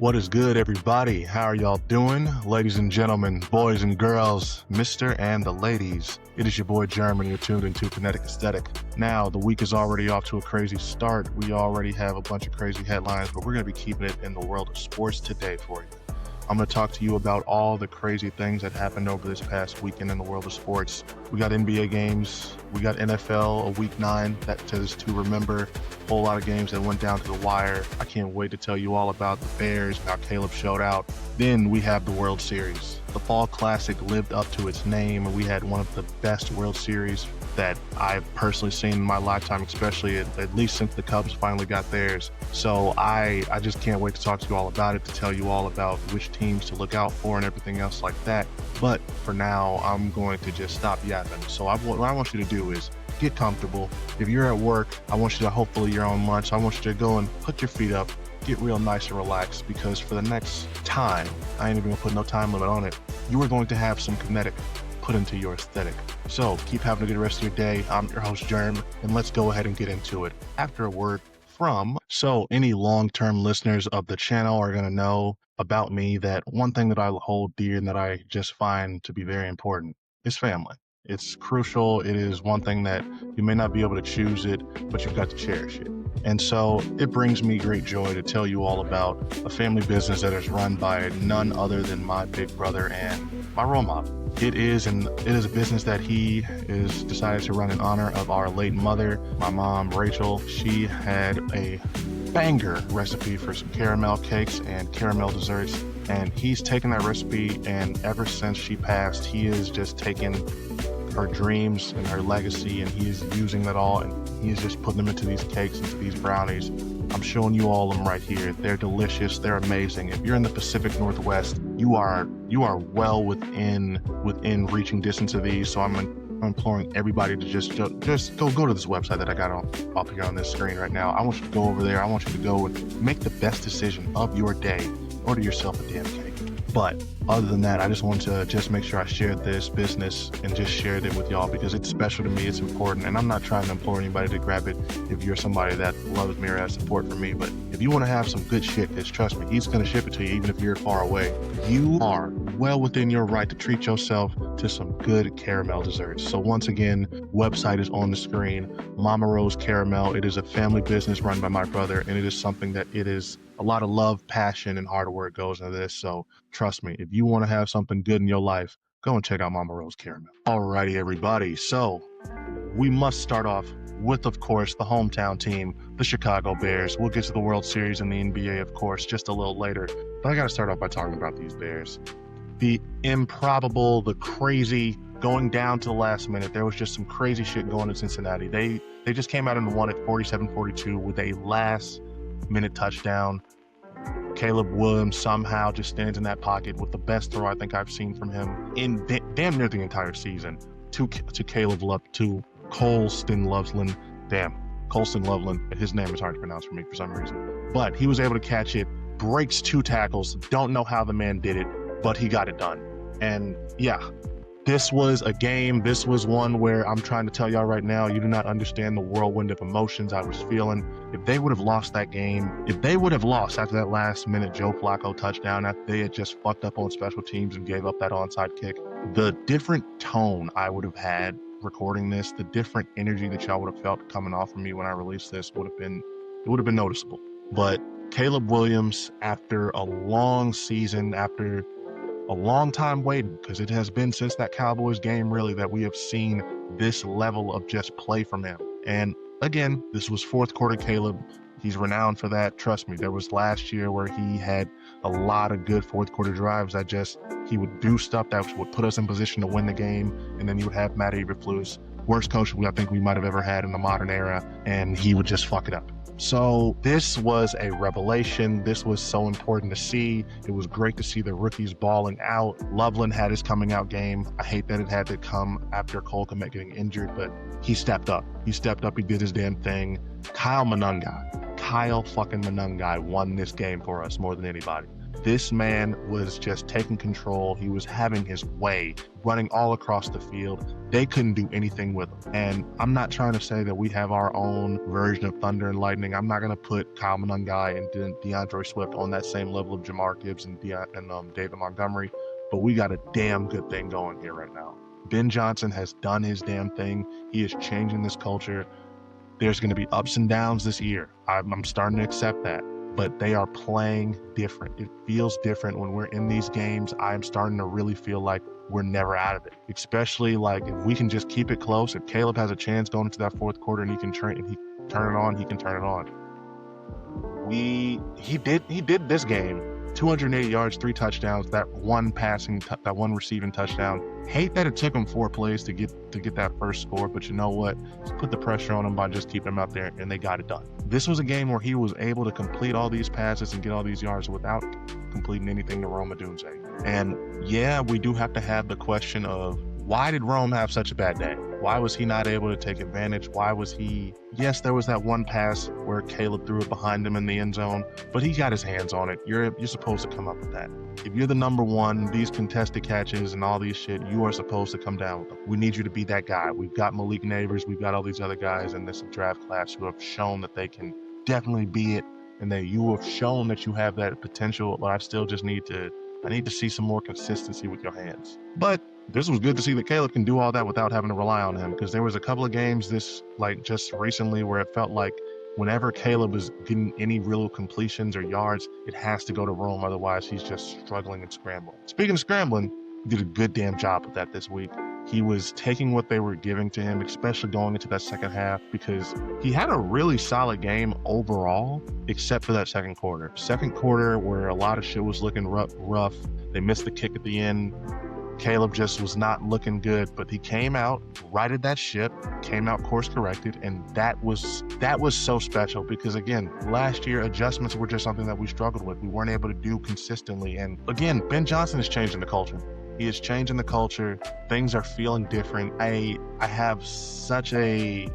What is good, everybody? How are y'all doing? Ladies and gentlemen, boys and girls, Mr. and the ladies. It is your boy German. You're tuned into Kinetic Aesthetic. Now, the week is already off to a crazy start. We already have a bunch of crazy headlines, but we're going to be keeping it in the world of sports today for you. I'm going to talk to you about all the crazy things that happened over this past weekend in the world of sports. We got NBA games. We got NFL, a week 9 that is to remember. A whole lot of games that went down to the wire. I can't wait to tell you all about the Bears and how Caleb showed out. Then we have the World Series. The Fall Classic lived up to its name, and we had one of the best World Series that I've personally seen in my lifetime, especially at least since the Cubs finally got theirs. So I just can't wait to talk to you all about it, to tell you all about which teams to look out for and everything else like that. But for now, I'm going to just stop yapping. So what I want you to do is get comfortable. If you're at work, I want you to, hopefully you're on lunch, I want you to go and put your feet up, get real nice and relaxed, because for the next time, I ain't even gonna put no time limit on it, you are going to have some kinetic put into your aesthetic. So keep having a good rest of your day. I'm your host Germ, and let's go ahead and get into it after a word from. So any long-term listeners of the channel are going to know about me that one thing that I hold dear and that I just find to be very important is family. It's crucial. It is one thing that you may not be able to choose it, but you've got to cherish it. And so it brings me great joy to tell you all about a family business that is run by none other than my big brother and my role model. It is a business that he is decided to run in honor of our late mother, my mom, Rachel. She had a banger recipe for some caramel cakes and caramel desserts, and he's taken that recipe, and ever since she passed, he is just taken her dreams and her legacy, and he is using that all, and he is just putting them into these cakes, into these brownies. I'm showing you all of them right here. They're delicious. They're amazing. If you're in the Pacific Northwest, you are well within reaching distance of these. So I'm imploring everybody to just go to this website that I got up here on this screen right now. I want you to go over there. I want you to go and make the best decision of your day. Order yourself a damn cake. But other than that, I just wanted to just make sure I shared this business and just shared it with y'all because it's special to me, it's important, and I'm not trying to implore anybody to grab it if you're somebody that loves me or has support for me. But if you want to have some good shit, just trust me, he's going to ship it to you even if you're far away. You are well within your right to treat yourself to some good caramel desserts. So once again, website is on the screen, Mama Rose Caramel. It is a family business run by my brother, and it is something that it is a lot of love, passion, and hard work goes into this. So trust me, if you want to have something good in your life, go and check out Mama Rose Caramel. Alrighty, everybody. So we must start off with, of course, the hometown team, the Chicago Bears. We'll get to the World Series and the NBA, of course, just a little later. But I got to start off by talking about these Bears. The improbable, the crazy, going down to the last minute. There was just some crazy shit going in Cincinnati. They just came out and won it 47-42 with a last-minute touchdown. Caleb Williams somehow just stands in that pocket with the best throw I think I've seen from him in damn near the entire season to Colston Loveland. Colston Loveland. His name is hard to pronounce for me for some reason. But he was able to catch it, breaks 2 tackles. Don't know how the man did it, but he got it done. And yeah, this was a game. This was one where I'm trying to tell y'all right now, you do not understand the whirlwind of emotions I was feeling. If they would have lost that game, if they would have lost after that last minute Joe Flacco touchdown, after they had just fucked up on special teams and gave up that onside kick, the different tone I would have had recording this, the different energy that y'all would have felt coming off of me when I released this would have been noticeable. But Caleb Williams, after a long season, after a long time waiting, because it has been since that Cowboys game really that we have seen this level of just play from him. And again, this was 4th quarter Caleb. He's renowned for that. Trust me, there was last year where he had a lot of good 4th quarter drives that he would do stuff that would put us in position to win the game, and then you would have Matt Eberflus, worst coach I think we might have ever had in the modern era, and he would just fuck it up. So this was a revelation. This was so important to see. It was great to see the rookies balling out. Loveland had his coming out game. I hate that it had to come after Cole Kmet getting injured, but he stepped up. He did his damn thing. Kyle fucking Monungai won this game for us more than anybody. This man was just taking control. He was having his way, running all across the field. They couldn't do anything with him. And I'm not trying to say that we have our own version of thunder and lightning. I'm not going to put Kyle Monangai and DeAndre Swift on that same level of Jamar Gibbs and David Montgomery, but we got a damn good thing going here right now. Ben Johnson has done his damn thing. He is changing this culture. There's going to be ups and downs this year. I'm starting to accept that, but they are playing different. It feels different when we're in these games. I'm starting to really feel like we're never out of it, especially like if we can just keep it close. If Caleb has a chance going into that fourth quarter and he can turn it on, he can turn it on. He did this game. 280 yards, 3 touchdowns, that one receiving touchdown. Hate that it took him 4 plays to get that first score, but you know what? Just put the pressure on him by just keeping him out there, and they got it done. This was a game where he was able to complete all these passes and get all these yards without completing anything to Rome Odunze. And yeah, we do have to have the question of, why did Rome have such a bad day? Why was he not able to take advantage? Yes, there was that one pass where Caleb threw it behind him in the end zone, but he got his hands on it. You're supposed to come up with that. If you're the number one, these contested catches and all these shit, you are supposed to come down with them. We need you to be that guy. We've got Malik Neighbors, we've got all these other guys in this draft class who have shown that they can definitely be it, and that you have shown that you have that potential, but I still just need to see some more consistency with your hands. But this was good to see that Caleb can do all that without having to rely on him, because there was a couple of games just recently where it felt like whenever Caleb is getting any real completions or yards, it has to go to Rome. Otherwise, he's just struggling and scrambling. Speaking of scrambling, he did a good damn job with that this week. He was taking what they were giving to him, especially going into that second half, because he had a really solid game overall, except for that second quarter. Second quarter where a lot of shit was looking rough. They missed the kick at the end. Caleb just was not looking good, but he came out, righted that ship, came out course corrected, and that was so special because, again, last year adjustments were just something that we struggled with. We weren't able to do consistently, and again, Ben Johnson is changing the culture. He is changing the culture. Things are feeling different. I have such a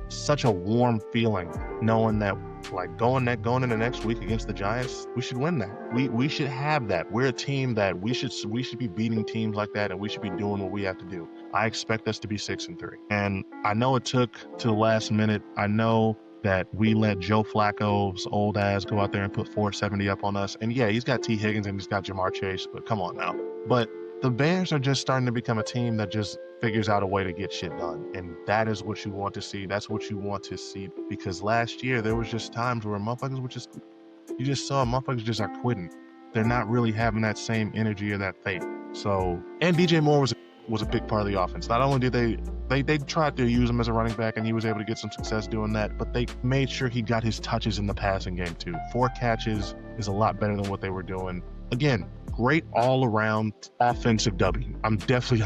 warm feeling knowing that, like, going into next week against the Giants, we should win that. We should have that. We're a team that we should be beating teams like that, and we should be doing what we have to do. I expect us to be 6-3. And I know it took to the last minute. I know that we let Joe Flacco's old ass go out there and put 470 up on us. And yeah, he's got T. Higgins and he's got Jamar Chase, but come on now. But the Bears are just starting to become a team that just figures out a way to get shit done. And that is what you want to see. That's what you want to see. Because last year, there was just times where motherfuckers were just, you just saw motherfuckers just are quitting. They're not really having that same energy or that faith. So, and DJ Moore was a big part of the offense. Not only did they tried to use him as a running back, and he was able to get some success doing that, but they made sure he got his touches in the passing game too. 4 catches is a lot better than what they were doing. Again, great all-around offensive W. I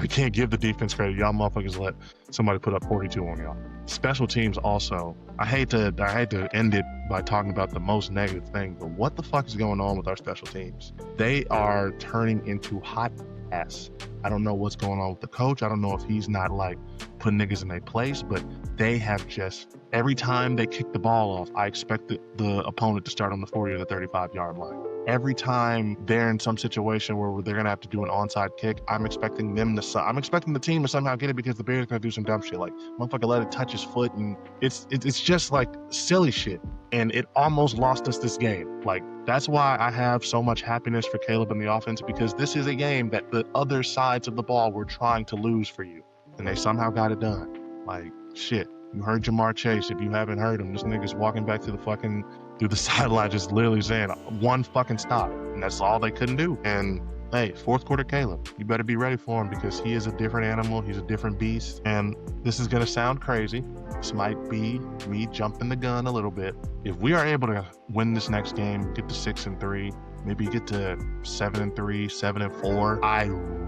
can't give the defense credit. Y'all motherfuckers let somebody put up 42 on y'all. Special teams also. I hate to end it by talking about the most negative thing, but what the fuck is going on with our special teams? They are turning into hot ass. I don't know what's going on with the coach. I don't know if he's not like putting niggas in their place, but they have just, every time they kick the ball off, I expect the opponent to start on the 40 or the 35-yard line. Every time they're in some situation where they're going to have to do an onside kick, I'm expecting the team to somehow get it because the Bears are going to do some dumb shit. Like, motherfucker let it touch his foot, and it's just like silly shit. And it almost lost us this game. Like, that's why I have so much happiness for Caleb in the offense, because this is a game that the other sides of the ball were trying to lose for you. And they somehow got it done. Like, shit. You heard Jamar Chase. If you haven't heard him, this nigga's walking back through the sideline, just literally saying one fucking stop. And that's all they couldn't do. And hey, fourth quarter Caleb, you better be ready for him, because he is a different animal. He's a different beast. And this is going to sound crazy. This might be me jumping the gun a little bit. If we are able to win this next game, get to 6-3, maybe get to 7-3, 7-4, I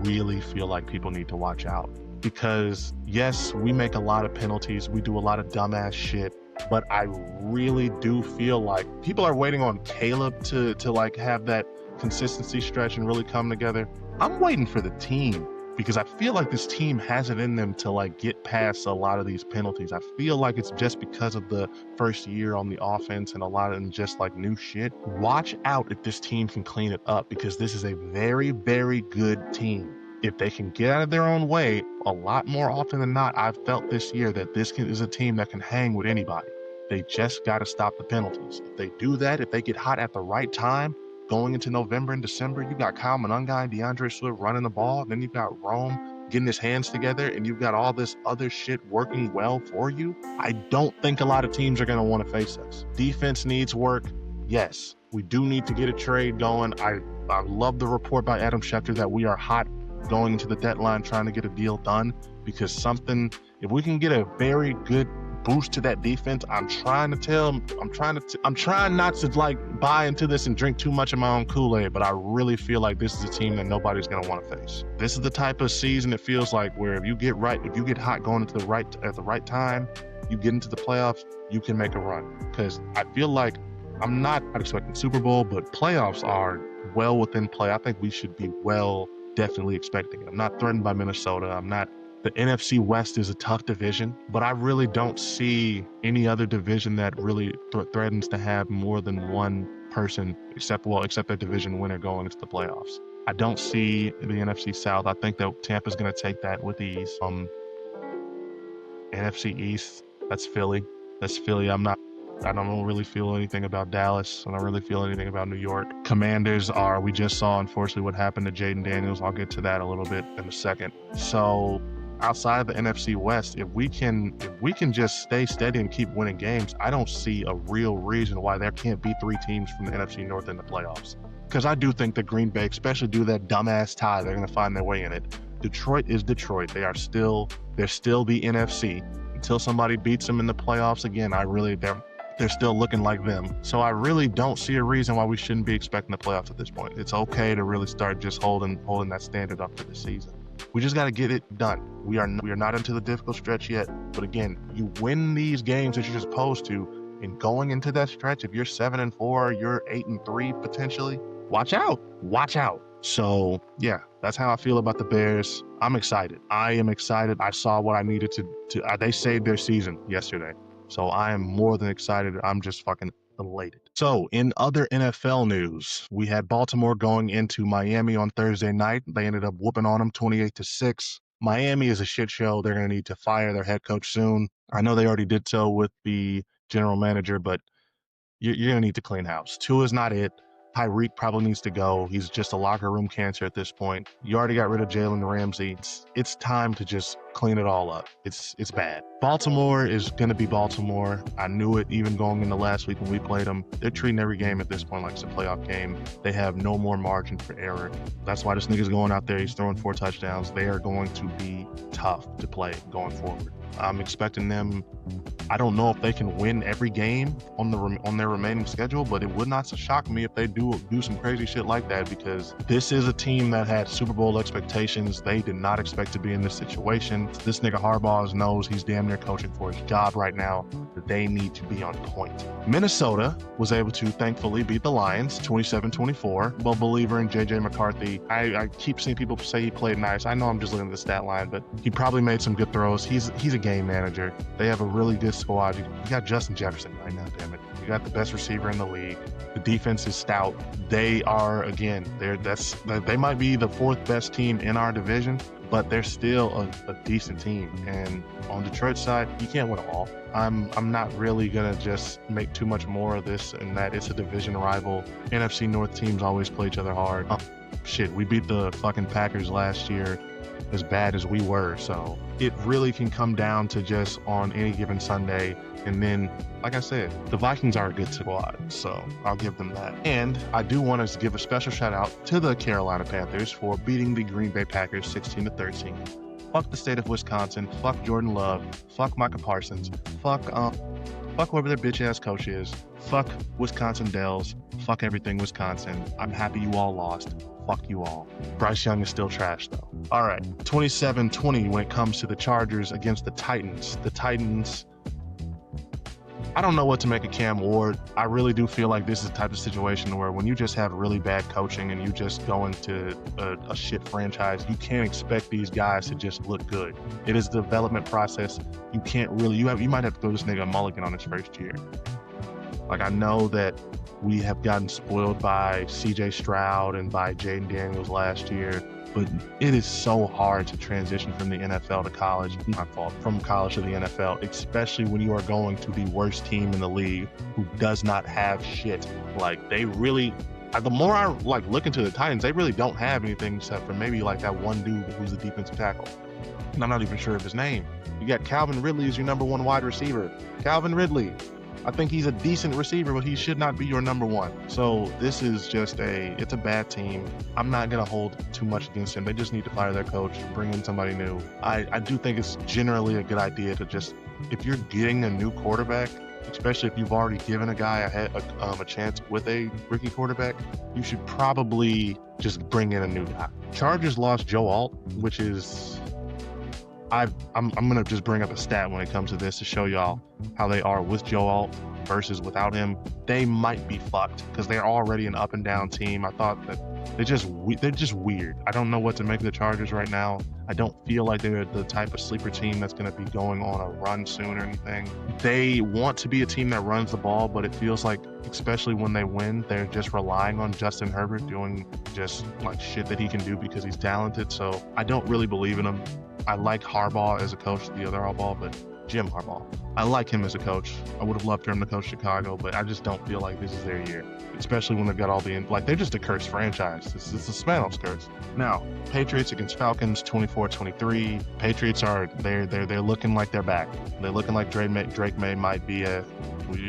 really feel like people need to watch out. Because yes, we make a lot of penalties. We do a lot of dumbass shit. But I really do feel like people are waiting on Caleb to like have that consistency stretch and really come together. I'm waiting for the team because I feel like this team has it in them to like get past a lot of these penalties. I feel like it's just because of the first year on the offense and a lot of them just like new shit. Watch out if this team can clean it up, because this is a very, very good team. If they can get out of their own way a lot more often than not, I've felt this year that this is a team that can hang with anybody. They just got to stop the penalties. If they do that, if they get hot at the right time, going into November and December, you got Kyle Monangai and DeAndre Swift running the ball. Then you've got Rome getting his hands together, and you've got all this other shit working well for you. I don't think a lot of teams are going to want to face us. Defense needs work. Yes, we do need to get a trade going. I love the report by Adam Schefter that we are hot going into the deadline trying to get a deal done, because if we can get a very good boost to that defense, I'm trying not to like buy into this and drink too much of my own Kool-Aid, but I really feel like this is a team that nobody's going to want to face. This is the type of season it feels like where if you get hot going into at the right time, you get into the playoffs, you can make a run. Because I feel like I'm not expecting Super Bowl, but playoffs are well within play. I think we should be definitely expecting it. I'm not threatened by Minnesota. The NFC West is a tough division, but I really don't see any other division that really threatens to have more than one person, except their division winner going into the playoffs. I don't see the NFC South. I think that Tampa's going to take that with ease. NFC East, that's Philly. I don't really feel anything about Dallas. I don't really feel anything about New York. Commanders we just saw, unfortunately, what happened to Jaden Daniels. I'll get to that a little bit in a second. So outside of the NFC West, if we can just stay steady and keep winning games, I don't see a real reason why there can't be 3 teams from the NFC North in the playoffs. Because I do think that Green Bay, especially due to that dumbass tie, they're going to find their way in it. Detroit is Detroit. They're still the NFC. Until somebody beats them in the playoffs again, they're still looking like them. So I really don't see a reason why we shouldn't be expecting the playoffs at this point. It's okay to really start just holding that standard up for the season. We just got to get it done. We are not into the difficult stretch yet, but again, you win these games that you're supposed to, and going into that stretch, if you're 7-4, you're 8-3 potentially. Watch out. So yeah, that's how I feel about the Bears. I'm excited. I am excited. I saw what I needed to. They saved their season yesterday, so I am more than excited. I'm just fucking elated. So in other NFL news, we had Baltimore going into Miami on Thursday night. They ended up whooping on them 28-6. Miami is a shit show. They're going to need to fire their head coach soon. I know they already did so with the general manager, but you're going to need to clean house. Tua is not it. Tyreek probably needs to go. He's just a locker room cancer at this point. You already got rid of Jalen Ramsey. It's time to just clean it all up. It's bad. Baltimore is going to be Baltimore. I knew it even going into last week when we played them. They're treating every game at this point like it's a playoff game. They have no more margin for error. That's why this nigga's going out there. He's throwing 4 touchdowns. They are going to be tough to play going forward. I'm expecting them. I don't know if they can win every game on their remaining schedule, but it would not shock me if they do some crazy shit like that, because this is a team that had Super Bowl expectations. They did not expect to be in this situation. This nigga Harbaugh knows he's damn near coaching for his job right now. They need to be on point. Minnesota was able to thankfully beat the Lions 27-24. Well, believer in JJ McCarthy. I keep seeing people say he played nice. I know I'm just looking at the stat line, but he probably made some good throws. He's a game manager. They have a really good squad. You got Justin Jefferson right now, damn it. You got the best receiver in the league. The defense is stout. They are, again, they might be the 4th best team in our division, but they're still a decent team. And on Detroit's side, you can't win them all. I'm not really gonna just make too much more of this and that. It's a division rival. NFC North teams always play each other hard. Shit, we beat the fucking Packers last year as bad as we were. So it really can come down to just on any given Sunday. And then, like I said, the Vikings are a good squad, so I'll give them that. And I do want to give a special shout out to the Carolina Panthers for beating the Green Bay Packers 16-13. Fuck the state of Wisconsin. Fuck Jordan Love. Fuck Micah Parsons. Fuck whoever their bitch ass coach is. Fuck Wisconsin Dells. Fuck everything Wisconsin. I'm happy you all lost. Fuck you all. Bryce Young is still trash though. All right, 27-20 when it comes to the Chargers against the Titans. The Titans I don't know what to make of Cam Ward. I really do feel like this is the type of situation where when you just have really bad coaching and you just go into a shit franchise, you can't expect these guys to just look good. It is a development process. You can't really, you might have to throw this nigga a mulligan on his first year. Like, I know that we have gotten spoiled by CJ Stroud and by Jaden Daniels last year, but it is so hard to transition from the NFL to college. My fault. From college to the NFL, especially when you are going to the worst team in the league who does not have shit. Like, they really, the more I like look into the Titans, they really don't have anything except for maybe like that one dude who's a defensive tackle. And I'm not even sure of his name. You got Calvin Ridley as your number one wide receiver. Calvin Ridley. I think he's a decent receiver, but he should not be your number one. So this is just it's a bad team. I'm not going to hold too much against him. They just need to fire their coach, bring in somebody new. I do think it's generally a good idea to just, if you're getting a new quarterback, especially if you've already given a guy a chance with a rookie quarterback, you should probably just bring in a new guy. Chargers lost Joe Alt, which is... I'm going to just bring up a stat when it comes to this to show y'all how they are with Joe Alt versus without him. They might be fucked because they're already an up and down team. I thought that they're just weird. I don't know what to make of the Chargers right now. I don't feel like they're the type of sleeper team that's going to be going on a run soon or anything. They want to be a team that runs the ball, but it feels like, especially when they win, they're just relying on Justin Herbert doing just like shit that he can do because he's talented. So I don't really believe in him. I like Harbaugh as a coach, the other Harbaugh, but Jim Harbaugh. I like him as a coach. I would have loved for him to coach Chicago, but I just don't feel like this is their year, especially when they've got all they're just a cursed franchise. It's a Spanos curse. Now, Patriots against Falcons, 24-23. Patriots they're looking like they're back. They're looking like Drake May might be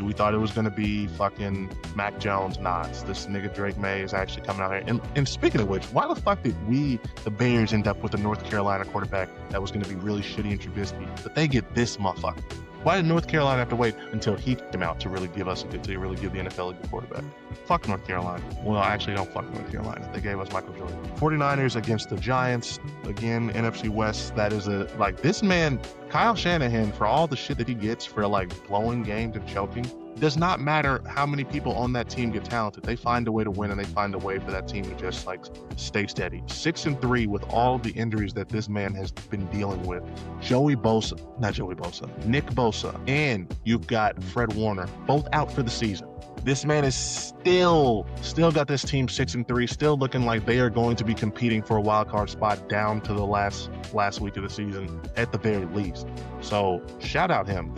we thought it was going to be fucking Mac Jones. This nigga Drake May is actually coming out here. And speaking of which, why the fuck did the Bears end up with a North Carolina quarterback that was going to be really shitty in Trubisky? But they get this motherfucker. Why did North Carolina have to wait until he came out to really give the NFL a good quarterback? Fuck North Carolina. Well, actually, don't fuck North Carolina. They gave us Michael Jordan. 49ers against the Giants. Again, NFC West. That is this man, Kyle Shanahan, for all the shit that he gets for like blowing games and choking, does not matter how many people on that team get talented. They find a way to win, and they find a way for that team to just like stay steady. 6-3 with all the injuries that this man has been dealing with. Nick Bosa, and you've got Fred Warner, both out for the season. This man is still got this team 6-3, still looking like they are going to be competing for a wild card spot down to the last week of the season at the very least. So shout out him.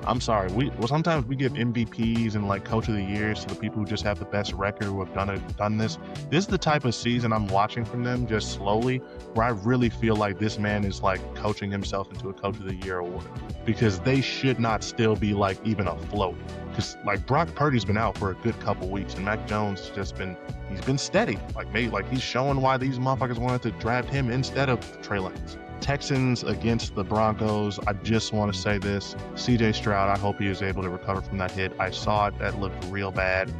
I'm sorry. Sometimes we give MVPs and like coach of the years to the people who just have the best record, who have done this. This is the type of season I'm watching from them just slowly, where I really feel like this man is like coaching himself into a coach of the year award, because they should not still be like even afloat. Because like Brock Purdy's been out for a good couple weeks, and Mac Jones has he's been steady. Like he's showing why these motherfuckers wanted to draft him instead of Trey Lance. Texans against the Broncos. I just want to say this. CJ Stroud, I hope he is able to recover from that hit. I saw it. That looked real bad.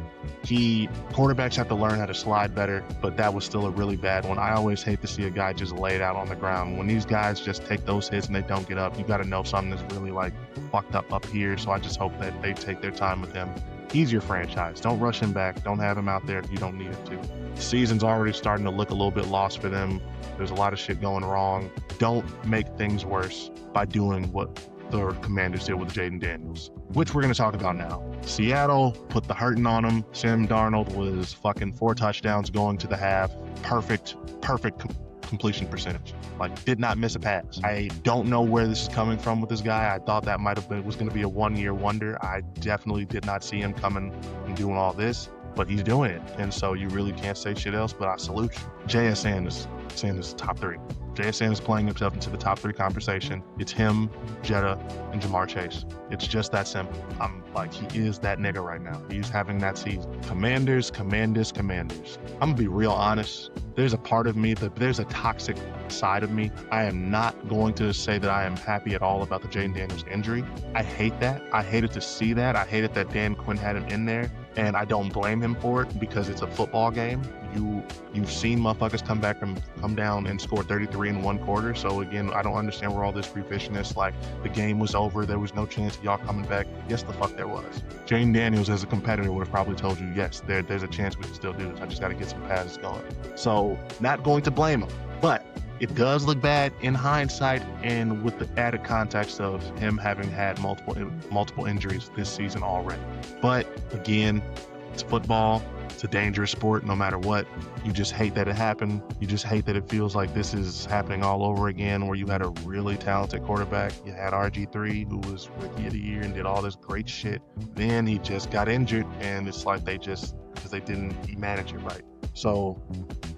Quarterbacks have to learn how to slide better, but that was still a really bad one. I always hate to see a guy just laid out on the ground. When these guys just take those hits and they don't get up, you got to know something is really like fucked up here. So I just hope that they take their time with him. He's your franchise. Don't rush him back. Don't have him out there if you don't need him to. The season's already starting to look a little bit lost for them. There's a lot of shit going wrong. Don't make things worse by doing what the Commanders did with Jaden Daniels, which we're going to talk about now. Seattle put the hurting on them. Sam Darnold was fucking 4 touchdowns going to the half. Perfect completion percentage. Like, did not miss a pass. I don't know where this is coming from with this guy. I thought that was going to be a one-year wonder. I definitely did not see him coming and doing all this, but he's doing it. And so you really can't say shit else, but I salute you. JSN is top 3. JSN is playing himself into the top 3 conversation. It's him, Jetta, and Jamar Chase. It's just that simple. I'm like, he is that nigga right now. He's having that season. Commanders. I'm gonna be real honest. There's a part of me there's a toxic side of me. I am not going to say that I am happy at all about the Jaden Daniels injury. I hate that. I hated to see that. I hated that Dan Quinn had him in there. And I don't blame him for it, because it's a football game. you've seen motherfuckers come down and score 33 in one quarter. So again, I don't understand where all this revisionist, like the game was over, there was no chance of y'all coming back. Yes, the fuck there was. Jaden Daniels as a competitor would have probably told you, yes, there's a chance we can still do this. I just got to get some passes going. So not going to blame him, but it does look bad in hindsight, and with the added context of him having had multiple injuries this season already. But again, it's football. It's a dangerous sport no matter what. You just hate that it happened. You just hate that it feels like this is happening all over again, where you had a really talented quarterback. You had RG3, who was Rookie of the Year and did all this great shit. Then he just got injured, and it's like because they didn't manage it right. So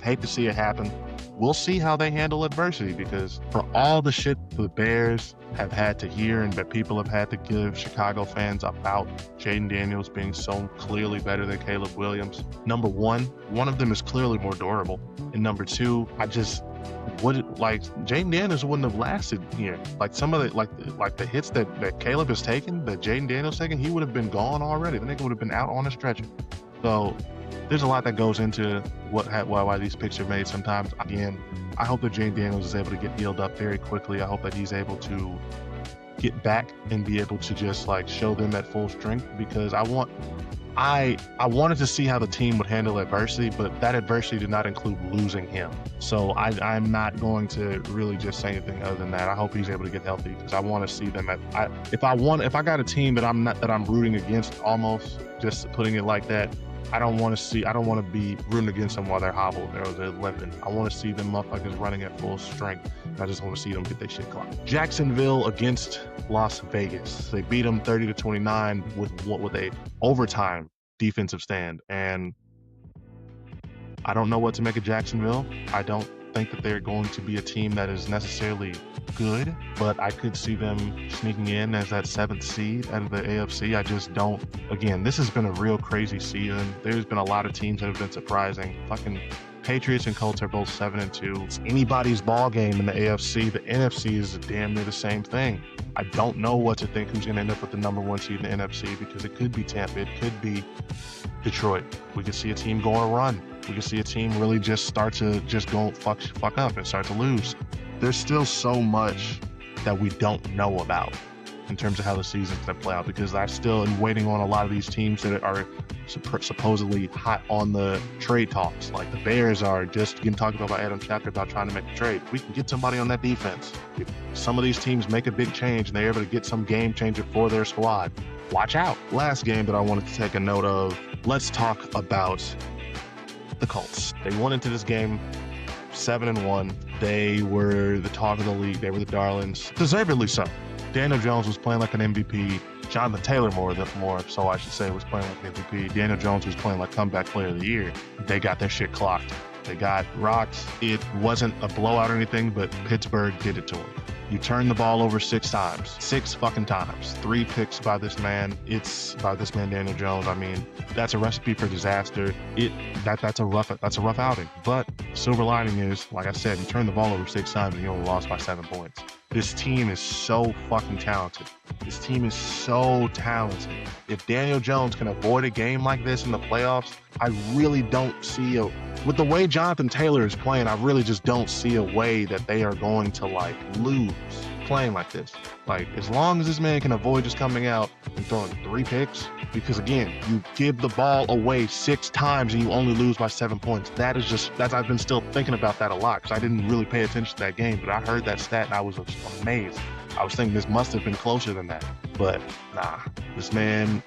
hate to see it happen. We'll see how they handle adversity, because for all the shit the Bears have had to hear and that people have had to give Chicago fans about Jaden Daniels being so clearly better than Caleb Williams, number one of them is clearly more durable. And number two, Jaden Daniels wouldn't have lasted here. Like some of the hits that Caleb has taken, that Jaden Daniels taken, he would have been gone already. The nigga would have been out on a stretcher. So there's a lot that goes into why these picks are made sometimes. Again, I hope that Jaden Daniels is able to get healed up very quickly. I hope that he's able to get back and be able to just like show them at full strength, because I wanted to see how the team would handle adversity, but that adversity did not include losing him. So I'm not going to really just say anything other than that. I hope he's able to get healthy, because I want to see them if I got a team that I'm rooting against, almost just putting it like that, I don't want to be rooting against them while they're hobbled or they're limping. I want to see them motherfuckers running at full strength. I just want to see them get their shit clocked. Jacksonville against Las Vegas. They beat them 30-29 with a overtime defensive stand. And I don't know what to make of Jacksonville. I don't think that they're going to be a team that is necessarily good, but I could see them sneaking in as that 7th seed out of the AFC. I just don't. Again, this has been a real crazy season. There's been a lot of teams that have been surprising. Fucking Patriots and Colts are both 7-2. It's anybody's ball game in the AFC. The NFC is damn near the same thing. I don't know what to think who's going to end up with the number 1 seed in the NFC, because it could be Tampa, it could be Detroit. We could see a team go on a run. We could see a team really just start to just go fuck up and start to lose. There's still so much that we don't know about in terms of how the season's going to play out, because I still am waiting on a lot of these teams that are supposedly hot on the trade talks. Like the Bears are just getting talked about by Adam Schefter about trying to make a trade. We can get somebody on that defense. If some of these teams make a big change and they're able to get some game changer for their squad, watch out. Last game that I wanted to take a note of, let's talk about the Colts. They went into this game 7-1. They were the talk of the league. They were the darlings, deservedly so. Daniel Jones was playing like an MVP. Jonathan Taylor more so I should say was playing like an MVP. Daniel Jones was playing like comeback player of the year. They got their shit clocked. They got rocked. It wasn't a blowout or anything, but Pittsburgh did it to them. You turned the ball over 6 times. 6 fucking times. 3 picks by this man. Daniel Jones. I mean, that's a recipe for disaster. That's a rough outing. But silver lining is, like I said, you turned the ball over 6 times and you only lost by 7 points. This team is so fucking talented. This team is so talented. If Daniel Jones can avoid a game like this in the playoffs, I really don't see with the way Jonathan Taylor is playing, I really just don't see a way that they are going to like lose playing like this. Like, as long as this man can avoid just coming out and throwing 3 picks, because again, you give the ball away 6 times and you only lose by 7 points. I've been still thinking about that a lot, because I didn't really pay attention to that game, but I heard that stat and I was amazed. I was thinking this must have been closer than that, but nah, this man,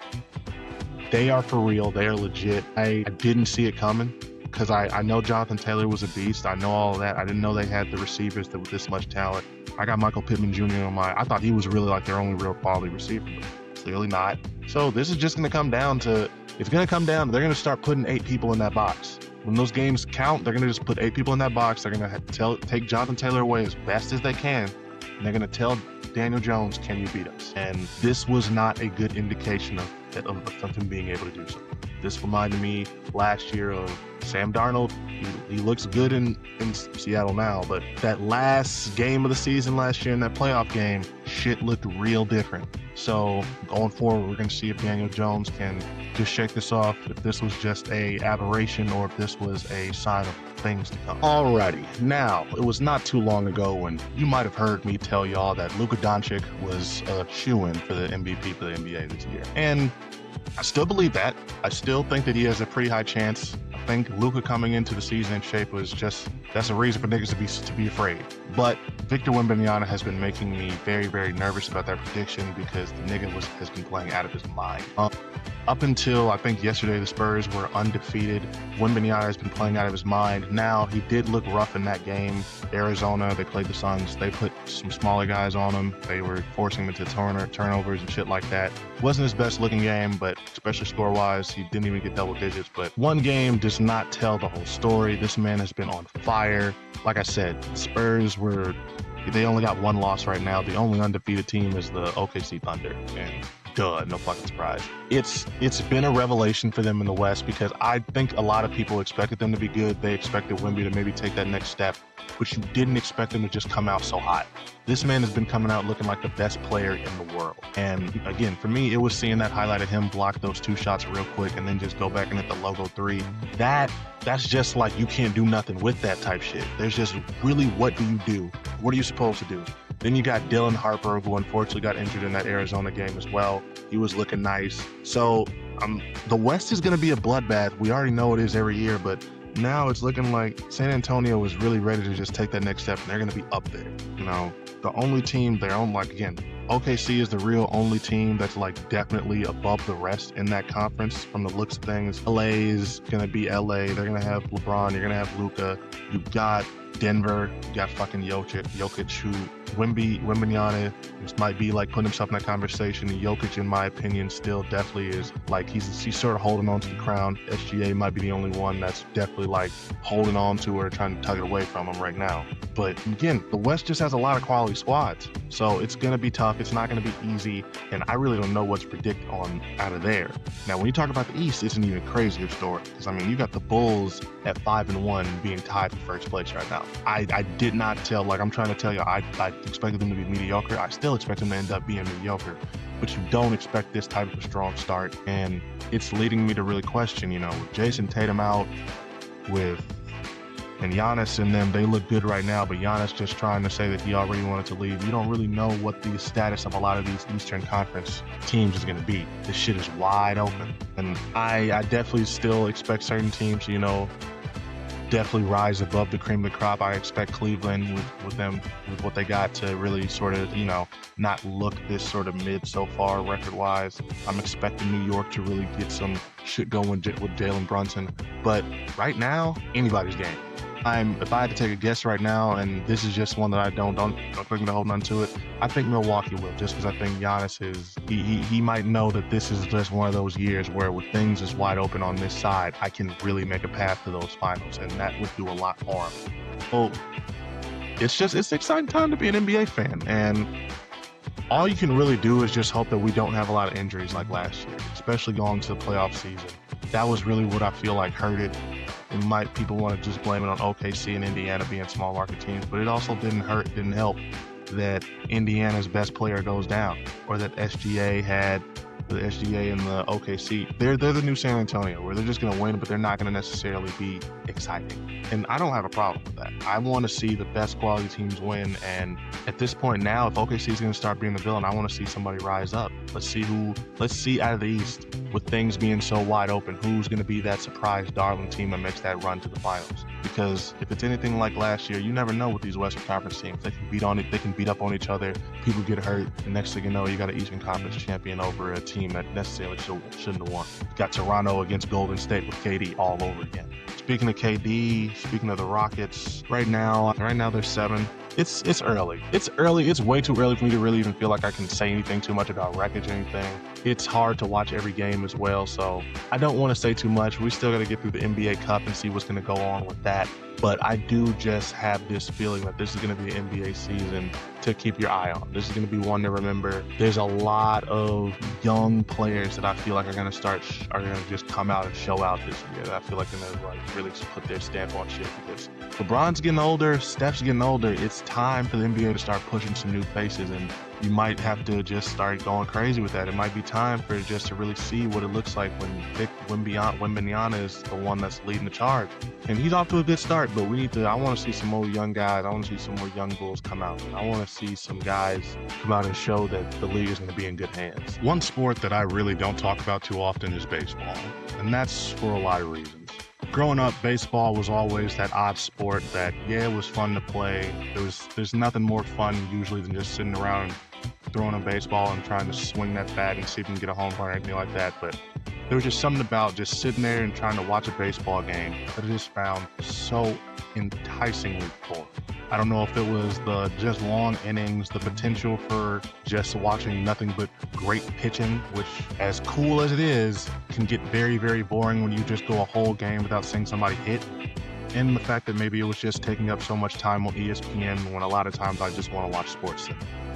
they are for real. They are legit. I didn't see it coming, because I know Jonathan Taylor was a beast. I know all of that. I didn't know they had the receivers with this much talent. I got Michael Pittman Jr. on I thought he was really like their only real quality receiver, but clearly not. So this is just going to come down to, they're going to start putting 8 people in that box. When those games count, they're going to just put 8 people in that box. They're going to take Jonathan Taylor away as best as they can. And they're going to tell Daniel Jones, can you beat us? And this was not a good indication of him being able to do so. This reminded me last year of Sam Darnold. He looks good in Seattle now, but that last game of the season last year in that playoff game, shit looked real different. So going forward, we're going to see if Daniel Jones can just shake this off, if this was just a aberration or if this was a sign of things to come. Alrighty, now, it was not too long ago when you might have heard me tell y'all that Luka Doncic was a shoo-in for the MVP for the NBA this year. And I still believe that. I still think that he has a pretty high chance. I think Luka coming into the season in shape was just, that's a reason for niggas to be afraid. But Victor Wembanyama has been making me very, very nervous about that prediction because the nigga has been playing out of his mind. Up until, I think, yesterday, the Spurs were undefeated. Wembanyama has been playing out of his mind. Now, he did look rough in that game. Arizona, they played the Suns. They put some smaller guys on him. They were forcing him into turnovers and shit like that. Wasn't his best looking game, but especially score-wise, he didn't even get double digits. But one game does not tell the whole story. This man has been on fire. Like I said, Spurs they only got one loss right now. The only undefeated team is the OKC Thunder. And duh, no fucking surprise. It's been a revelation for them in the West because I think a lot of people expected them to be good. They expected Wemby to maybe take that next step, but you didn't expect them to just come out so hot. This man has been coming out looking like the best player in the world. And again, for me, it was seeing that highlight of him block those two shots real quick and then just go back and hit the logo three. That's just like, you can't do nothing with that type shit. There's just really, what do you do? What are you supposed to do? Then you got Dylan Harper, who unfortunately got injured in that Arizona game as well. He was looking nice. So the West is going to be a bloodbath. We already know it is every year, but now it's looking like San Antonio is really ready to just take that next step, and they're going to be up there. You know, the only team they're on, like, again, OKC is the real only team that's like definitely above the rest in that conference from the looks of things. LA is going to be LA. They're going to have LeBron. You're going to have Luka. You got Denver. You got fucking Jokic, who Wembanyama just might be like putting himself in that conversation. Jokic, in my opinion, still definitely is like, he's sort of holding on to the crown. SGA might be the only one that's definitely like holding on to or trying to tug it away from him right now. But again, the West just has a lot of quality squads. So it's going to be tough. It's not going to be easy. And I really don't know what to predict on out of there. Now, when you talk about the East, it's an even crazier story. Because, I mean, you got the Bulls at 5-1 being tied for first place right now. I did not tell, like I'm trying to tell you, I expected them to be mediocre. I still expect them to end up being mediocre. But you don't expect this type of a strong start. And it's leading me to really question, you know, with Jason Tatum out, and Giannis and them, they look good right now, but Giannis just trying to say that he already wanted to leave. You don't really know what the status of a lot of these Eastern Conference teams is going to be. This shit is wide open. And I definitely still expect certain teams to, you know, definitely rise above the cream of the crop. I expect Cleveland with what they got to really sort of, you know, not look this sort of mid so far record-wise. I'm expecting New York to really get some shit going with Jalen Brunson. But right now, anybody's game. If I had to take a guess right now, and this is just one that I don't think to hold on to it, I think Milwaukee will, just because I think Giannis he might know that this is just one of those years where with things is wide open on this side, I can really make a path to those finals, and that would do a lot for him. So it's an exciting time to be an NBA fan, and all you can really do is just hope that we don't have a lot of injuries like last year, especially going to the playoff season. That was really what I feel like hurt it. People want to just blame it on OKC and Indiana being small market teams, but it also didn't help that Indiana's best player goes down, or that SGA and the OKC, they're the new San Antonio, where they're just going to win, but they're not going to necessarily be exciting. And I don't have a problem with that. I want to see the best quality teams win, and at this point now, if OKC is going to start being the villain, I want to see somebody rise up. Let's see out of the East, with things being so wide open, who's going to be that surprise darling team that makes that run to the finals. Because if it's anything like last year, you never know with these Western Conference teams. They can beat up on each other, people get hurt, the next thing you know, you got an Eastern Conference champion over a team that necessarily shouldn't have won. Got Toronto against Golden State with KD all over again. Speaking of KD, speaking of the Rockets, right now they're 7. It's early. It's way too early for me to really even feel like I can say anything too much about records or anything. it's hard to watch every game as well. So I don't want to say too much. We still got to get through the NBA Cup and see what's going to go on with that. But I do just have this feeling that this is going to be an NBA season to keep your eye on. This is going to be one to remember. There's a lot of young players that I feel like are going to just come out and show out this year. I feel like they're going to like really put their stamp on shit, because LeBron's getting older, Steph's getting older. It's time for the NBA to start pushing some new faces, and you might have to just start going crazy with that. It might be time for just to really see what it looks like when Wembanyama is the one that's leading the charge. And he's off to a good start, but I want to see some more young guys. I want to see some more young bulls come out. I want to see some guys come out and show that the league is going to be in good hands. One sport that I really don't talk about too often is baseball, and that's for a lot of reasons. Growing up, baseball was always that odd sport that, yeah, it was fun to play. There's nothing more fun usually than just sitting around throwing a baseball and trying to swing that bat and see if you can get a home run or anything like that. But there was just something about just sitting there and trying to watch a baseball game that I just found so enticingly boring. I don't know if it was the just long innings, the potential for just watching nothing but great pitching, which, as cool as it is, can get very, very boring when you just go a whole game without seeing somebody hit. And the fact that maybe it was just taking up so much time on ESPN when a lot of times I just want to watch sports.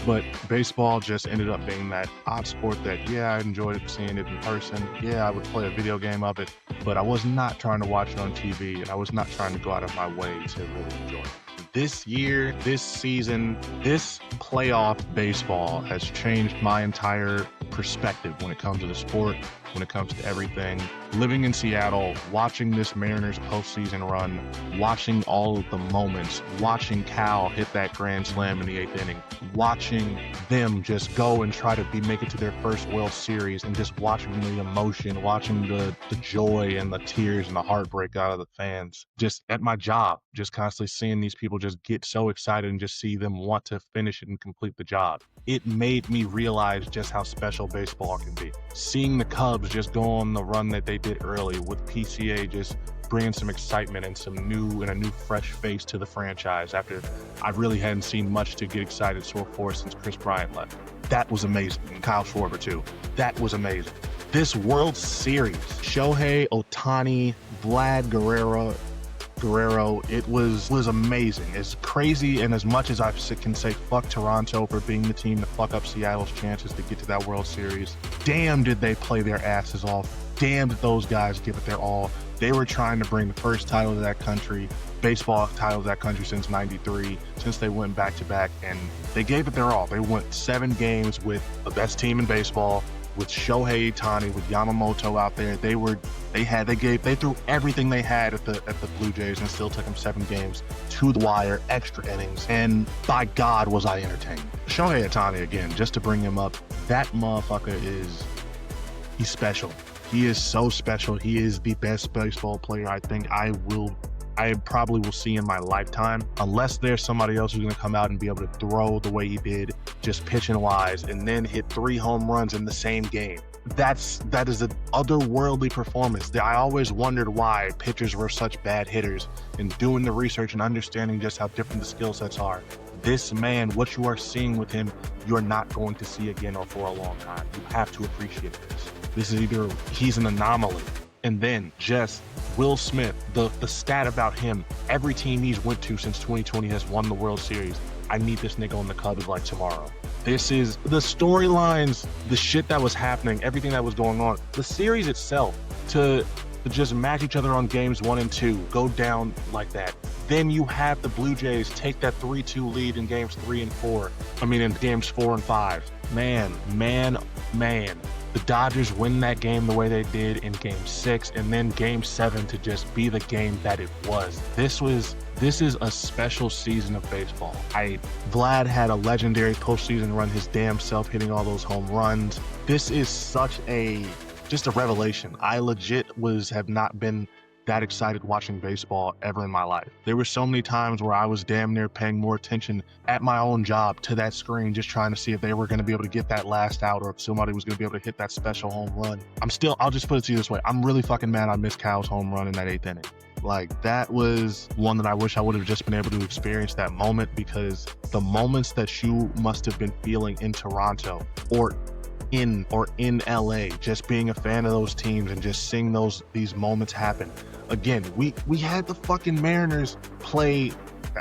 But baseball just ended up being that odd sport that, yeah, I enjoyed seeing it in person. Yeah, I would play a video game of it, but I was not trying to watch it on TV, and I was not trying to go out of my way to really enjoy it. This year, this season, this playoff baseball has changed my entire perspective when it comes to the sport, when it comes to everything. Living in Seattle, watching this Mariners postseason run, watching all of the moments, watching Cal hit that grand slam in the 8th inning, watching them just go and try to make it to their first World Series, and just watching the emotion, watching the joy and the tears and the heartbreak out of the fans. Just at my job, just constantly seeing these people just get so excited and just see them want to finish it and complete the job. It made me realize just how special baseball can be. Seeing the Cubs just go on the run that they did early, with PCA just bringing some excitement and a new fresh face to the franchise after I really hadn't seen much to get excited for since Chris Bryant left. That was amazing. And Kyle Schwarber too. That was amazing. This World Series, Shohei Ohtani, Vlad Guerrero, it was amazing. It's crazy, and as much as I can say fuck Toronto for being the team to fuck up Seattle's chances to get to that World Series, damn did they play their asses off. Damn did those guys give it their all. They were trying to bring the first title to that country, baseball title to that country since '93, since they went back-to-back, and they gave it their all. They went 7 games with the best team in baseball, with Shohei Ohtani, with Yamamoto out there. They threw everything they had at the Blue Jays and still took them 7 games to the wire, extra innings, and by God was I entertained. Shohei Ohtani, again, just to bring him up, that motherfucker he's special. He is so special. He is the best baseball player I think I probably will see in my lifetime, unless there's somebody else who's going to come out and be able to throw the way he did, just pitching wise, and then hit 3 home runs in the same game. That is an otherworldly performance. I always wondered why pitchers were such bad hitters, and doing the research and understanding just how different the skill sets are. This man, what you are seeing with him, you're not going to see again or for a long time. You have to appreciate this. This is either he's an anomaly, and then just Will Smith, the stat about him, every team he's went to since 2020 has won the World Series. I need this nigga on the Cubs like tomorrow. This is the storylines, the shit that was happening, everything that was going on. The series itself, to just match each other on games 1 and 2, go down like that. Then you have the Blue Jays take that 3-2 lead in games 3 and 4. In games 4 and 5. Man. The Dodgers win that game the way they did in game 6, and then game 7 to just be the game that it was. This is a special season of baseball. Vlad had a legendary postseason run his damn self, hitting all those home runs. This is just a revelation. I legit have not been that excited watching baseball ever in my life. There were so many times where I was damn near paying more attention at my own job to that screen, just trying to see if they were going to be able to get that last out, or if somebody was going to be able to hit that special home run. I'll just put it to you this way. I'm really fucking mad I missed Cal's home run in that 8th inning. Like, that was one that I wish I would have just been able to experience that moment, because the moments that you must have been feeling in Toronto, or in LA, just being a fan of those teams and just seeing these moments happen. Again, we had the fucking Mariners play,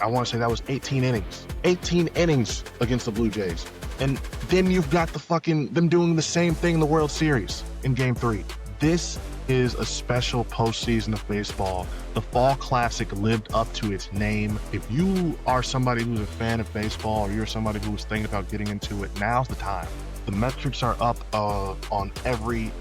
I want to say that was 18 innings against the Blue Jays. And then you've got them doing the same thing in the World Series in Game 3. This is a special postseason of baseball. The Fall Classic lived up to its name. If you are somebody who's a fan of baseball, or you're somebody who's thinking about getting into it, now's the time. The metrics are up on every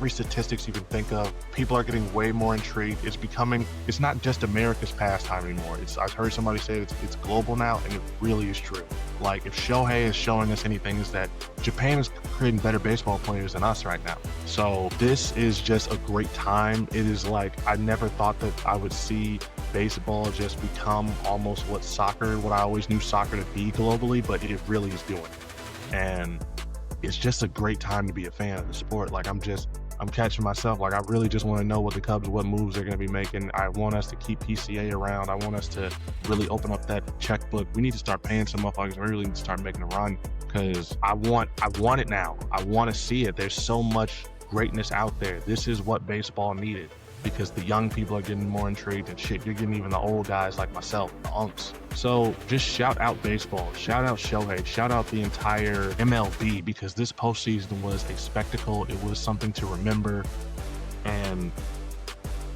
statistics you can think of. People are getting way more intrigued. It's not just America's pastime anymore. I've heard somebody say it's global now, and it really is true. Like, if Shohei is showing us anything, is that Japan is creating better baseball players than us right now. So this is just a great time. It is like, I never thought that I would see baseball just become almost what I always knew soccer to be globally, but it really is doing. And it's just a great time to be a fan of the sport. Like, I'm catching myself. Like, I really just want to know what moves they're going to be making. I want us to keep PCA around. I want us to really open up that checkbook. We need to start paying some motherfuckers. We really need to start making a run, because I want it now. I want to see it. There's so much greatness out there. This is what baseball needed, because the young people are getting more intrigued and shit. You're getting even the old guys like myself, the unks. So just shout out baseball, shout out Shohei, shout out the entire MLB, because this postseason was a spectacle. It was something to remember, and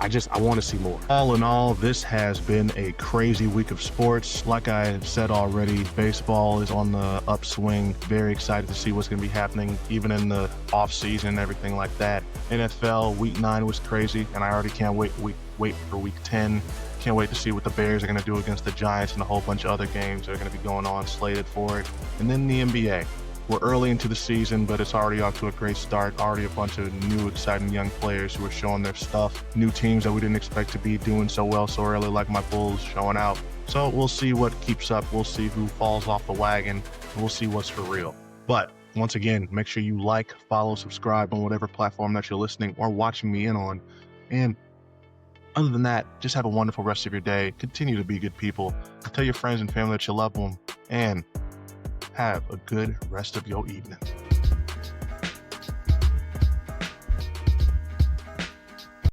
I want to see more. All in all, this has been a crazy week of sports. Like I said already, baseball is on the upswing. Very excited to see what's going to be happening, even in the off season, everything like that. NFL week 9 was crazy, and I already can't wait for week 10. Can't wait to see what the Bears are going to do against the Giants, and a whole bunch of other games that are going to be going on slated for it. And then the NBA. We're early into the season, but it's already off to a great start. Already a bunch of new, exciting young players who are showing their stuff. New teams that we didn't expect to be doing so well so early, like my Bulls showing out. So we'll see what keeps up. We'll see who falls off the wagon. And we'll see what's for real. But once again, make sure you like, follow, subscribe on whatever platform that you're listening or watching me in on. And other than that, just have a wonderful rest of your day. Continue to be good people. Tell your friends and family that you love them. And have a good rest of your evening.